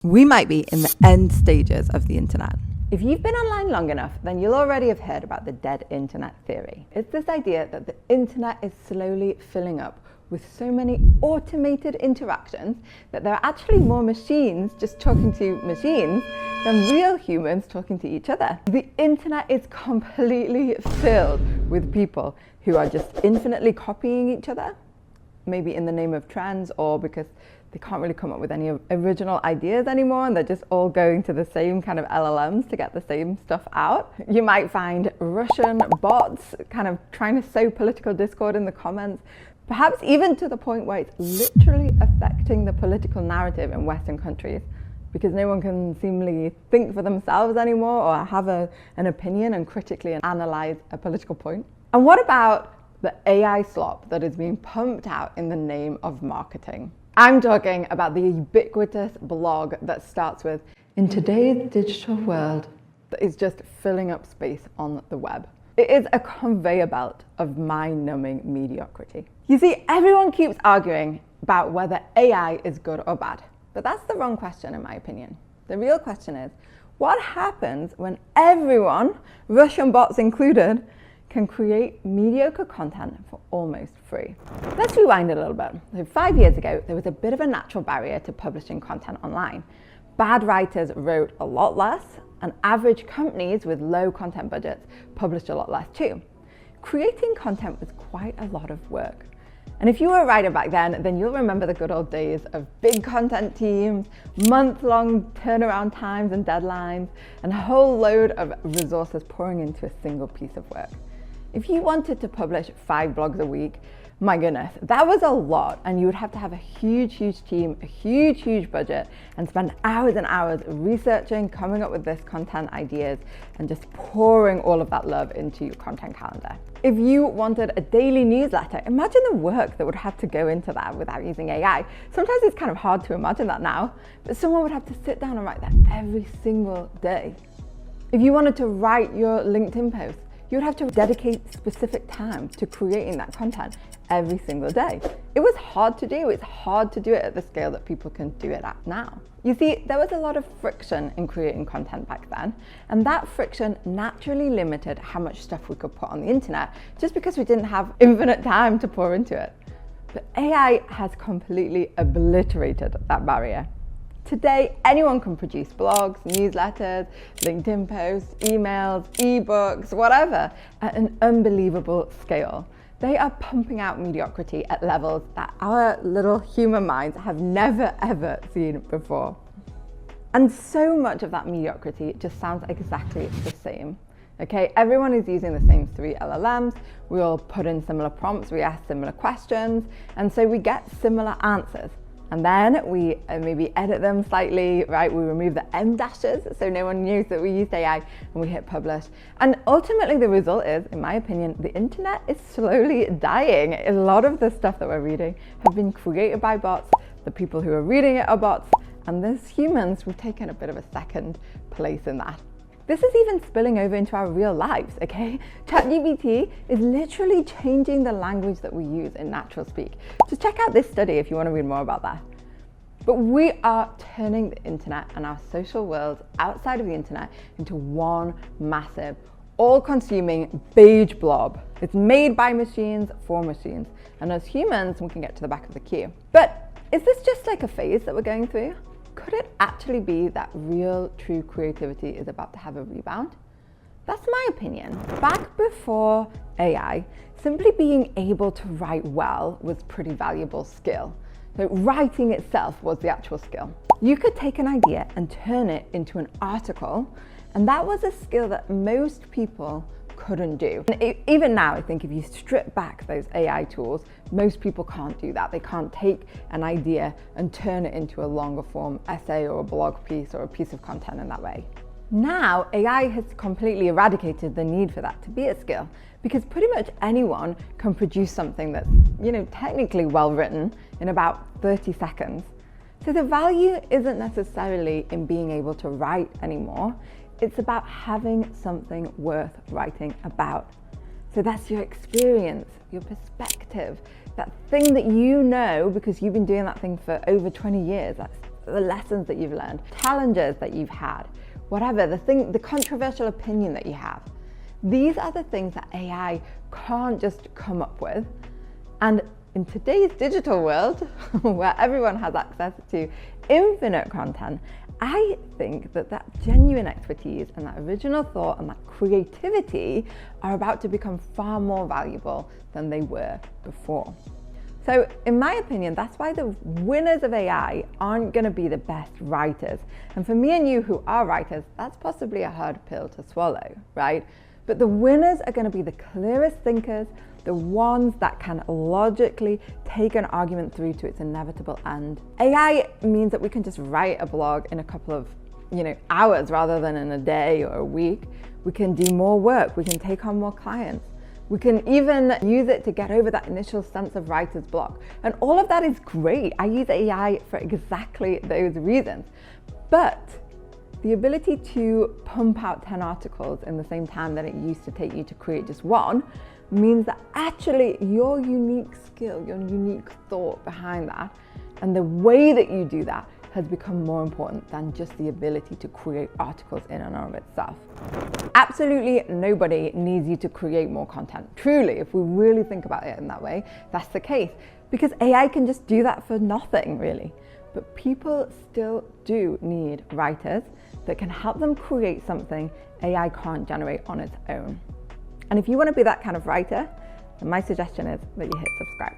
We might be in the end stages of the internet. If you've been online long enough, then you'll already have heard about the dead internet theory. It's this idea that the internet is slowly filling up with so many automated interactions that there are actually more machines just talking to machines than real humans talking to each other. The internet is completely filled with people who are just infinitely copying each other, maybe in the name of trends or because they can't really come up with any original ideas anymore and they're just all going to the same kind of LLMs to get the same stuff out. You might find Russian bots kind of trying to sow political discord in the comments, perhaps even to the point where it's literally affecting the political narrative in Western countries because no one can seemingly think for themselves anymore or have an opinion and critically analyze a political point. And what about the AI slop that is being pumped out in the name of marketing? I'm talking about the ubiquitous blog that starts with, "In today's digital world," that is just filling up space on the web. It is a conveyor belt of mind-numbing mediocrity. You see, everyone keeps arguing about whether AI is good or bad, but that's the wrong question in my opinion. The real question is, what happens when everyone, Russian bots included, can create mediocre content for almost free? Let's rewind a little bit. So 5 years ago, there was a bit of a natural barrier to publishing content online. Bad writers wrote a lot less, and average companies with low content budgets published a lot less too. Creating content was quite a lot of work. And if you were a writer back then you'll remember the good old days of big content teams, month-long turnaround times and deadlines, and a whole load of resources pouring into a single piece of work. If you wanted to publish 5 blogs a week, my goodness, that was a lot, and you would have to have a huge team, a huge budget, and spend hours and hours researching, coming up with this content ideas, and just pouring all of that love into your content calendar. If you wanted a daily newsletter, imagine the work that would have to go into that without using AI. Sometimes it's kind of hard to imagine that now, but someone would have to sit down and write that every single day. If you wanted to write your LinkedIn post, you would have to dedicate specific time to creating that content every single day. It was hard to do. It's hard to do it at the scale that people can do it at now. You see, there was a lot of friction in creating content back then, and that friction naturally limited how much stuff we could put on the internet just because we didn't have infinite time to pour into it. But AI has completely obliterated that barrier. Today, anyone can produce blogs, newsletters, LinkedIn posts, emails, ebooks, whatever, at an unbelievable scale. They are pumping out mediocrity at levels that our little human minds have never ever seen before. And so much of that mediocrity just sounds exactly the same. Okay, everyone is using the same 3 LLMs, we all put in similar prompts, we ask similar questions, and so we get similar answers. And then we maybe edit them slightly, right? We remove the M dashes so no one knows that we used AI, and we hit publish. And ultimately the result is, in my opinion, the internet is slowly dying. A lot of the stuff that we're reading have been created by bots. The people who are reading it are bots, and as humans, we've taken a bit of a second place in that. This is even spilling over into our real lives, okay? ChatGPT is literally changing the language that we use in natural speak. Just check out this study if you want to read more about that. But we are turning the internet and our social worlds outside of the internet into one massive, all-consuming beige blob. It's made by machines for machines. And as humans, we can get to the back of the queue. But is this just like a phase that we're going through? Could it actually be that real, true creativity is about to have a rebound? That's my opinion. Back before AI, simply being able to write well was pretty valuable skill. So writing itself was the actual skill. You could take an idea and turn it into an article, and that was a skill that most people couldn't do. And even now, I think if you strip back those AI tools, most people can't do that. They can't take an idea and turn it into a longer form essay or a blog piece or a piece of content in that way. Now, AI has completely eradicated the need for that to be a skill because pretty much anyone can produce something that's, technically well written in about 30 seconds. So the value isn't necessarily in being able to write anymore. It's about having something worth writing about. So that's your experience, your perspective, that thing that you know because you've been doing that thing for over 20 years. the lessons that you've learned, challenges that you've had, whatever, the controversial opinion that you have. These are the things that AI can't just come up with. And in today's digital world, where everyone has access to infinite content, I think that genuine expertise and that original thought and that creativity are about to become far more valuable than they were before. So in my opinion, that's why the winners of AI aren't going to be the best writers. And for me and you who are writers, that's possibly a hard pill to swallow, right? But the winners are going to be the clearest thinkers, the ones that can logically take an argument through to its inevitable end. AI means that we can just write a blog in a couple of hours rather than in a day or a week. We can do more work. We can take on more clients. We can even use it to get over that initial sense of writer's block. And all of that is great. I use AI for exactly those reasons. But the ability to pump out 10 articles in the same time that it used to take you to create just one means that actually your unique skill, your unique thought behind that, and the way that you do that has become more important than just the ability to create articles in and of itself. Absolutely nobody needs you to create more content. Truly, if we really think about it in that way, that's the case. Because AI can just do that for nothing, really. But people still do need writers that can help them create something AI can't generate on its own. And if you want to be that kind of writer, then my suggestion is that you hit subscribe.